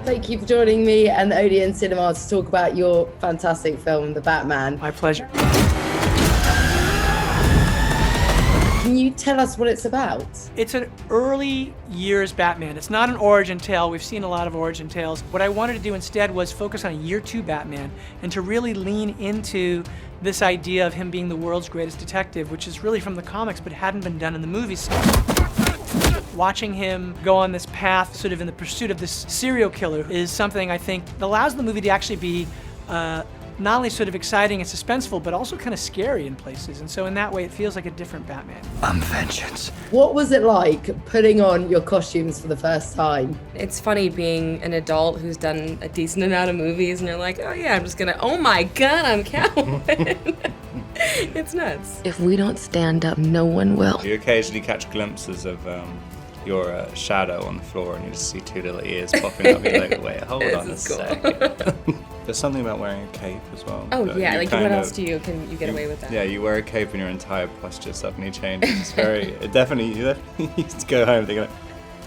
Thank you for joining me and the ODEON Cinema to talk about your fantastic film, The Batman. My pleasure. Can you tell us what it's about? It's an early years Batman. It's not an origin tale. We've seen a lot of origin tales. What I wanted to do instead was focus on a year 2 Batman and to really lean into this idea of him being the world's greatest detective, which is really from the comics but hadn't been done in the movies. Watching him go on this path, sort of in the pursuit of this serial killer, is something I think allows the movie to actually be not only sort of exciting and suspenseful, but also kind of scary in places. And so in that way, it feels like a different Batman. I'm vengeance. What was it like putting on your costumes for the first time? It's funny being an adult who's done a decent amount of movies and you're like, oh yeah, I'm just gonna, oh my God, I'm Catwoman. It's nuts. If we don't stand up, no one will. You occasionally catch glimpses of your shadow on the floor and you just see 2 little ears popping up. You're like, wait, hold on a sec. There's something about wearing a cape as well. Oh yeah, like what else do you, can you get away with that? Yeah, you wear a cape and your entire posture suddenly changes. It's very, you definitely used to go home thinking, like,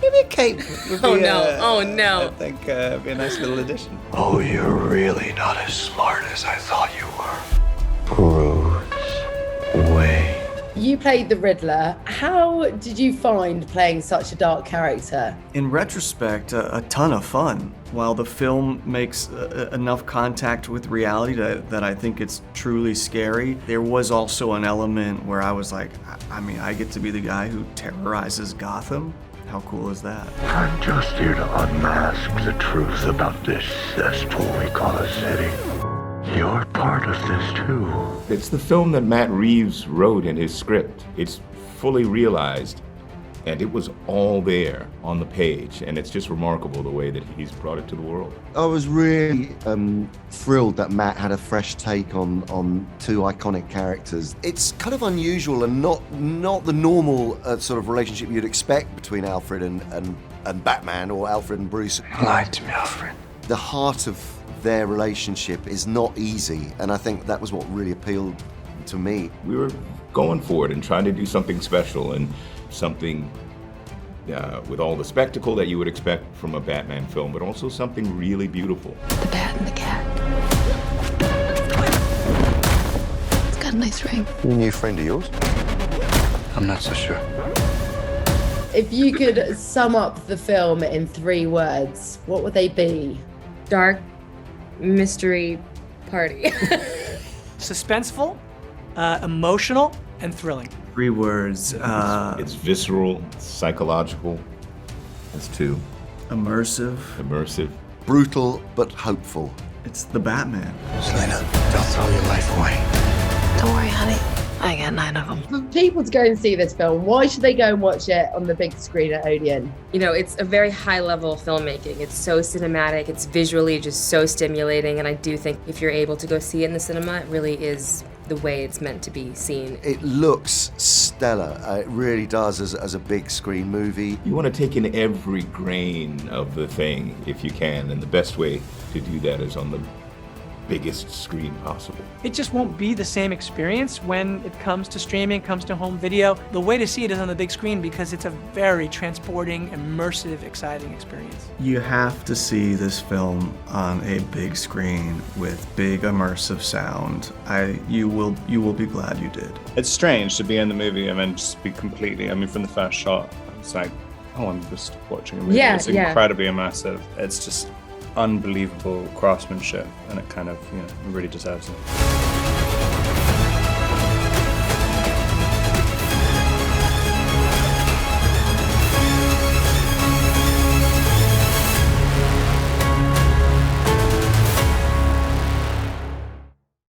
maybe a cape would be, oh no. I think it'd be a nice little addition. Oh, you're really not as smart as I thought you were. Bruce Wayne. You played the Riddler. How did you find playing such a dark character? In retrospect, a ton of fun. While the film makes enough contact with reality that I think it's truly scary, there was also an element where I was like, I mean, I get to be the guy who terrorizes Gotham? How cool is that? I'm just here to unmask the truth about this cesspool we call a city. You're part of this too. It's the film that Matt Reeves wrote in his script. It's fully realized, and it was all there on the page, and it's just remarkable the way that he's brought it to the world. I was really thrilled that Matt had a fresh take on 2 iconic characters. It's kind of unusual and not the normal sort of relationship you'd expect between Alfred and Batman, or Alfred and Bruce. Lie to me, Alfred. The heart of their relationship is not easy, and I think that was what really appealed to me. We were going for it and trying to do something special and something with all the spectacle that you would expect from a Batman film, but also something really beautiful. The bat and the cat. It's got a nice ring. A new friend of yours? I'm not so sure. If you could sum up the film in 3 words, what would they be? Dark mystery party. Suspenseful, emotional, and thrilling. 3 words. It's visceral, it's psychological. That's 2. Immersive. Brutal but hopeful. It's the Batman. Selena, don't throw your life away. Don't worry, honey. I got 9 of them. For people to go and see this film, why should they go and watch it on the big screen at ODEON? You know, it's a very high level filmmaking. It's so cinematic, it's visually just so stimulating, and I do think if you're able to go see it in the cinema, it really is the way it's meant to be seen. It looks stellar. It really does as a big screen movie. You want to take in every grain of the thing if you can, and the best way to do that is on the biggest screen possible. It just won't be the same experience when it comes to streaming, comes to home video. The way to see it is on the big screen because it's a very transporting, immersive, exciting experience. You have to see this film on a big screen with big immersive sound. You will be glad you did. It's strange to be in the movie and then just be completely, I mean, from the first shot, it's like, oh, I'm just watching a movie. Yeah, it's incredibly immersive. It's just unbelievable craftsmanship, and it kind of, really deserves it.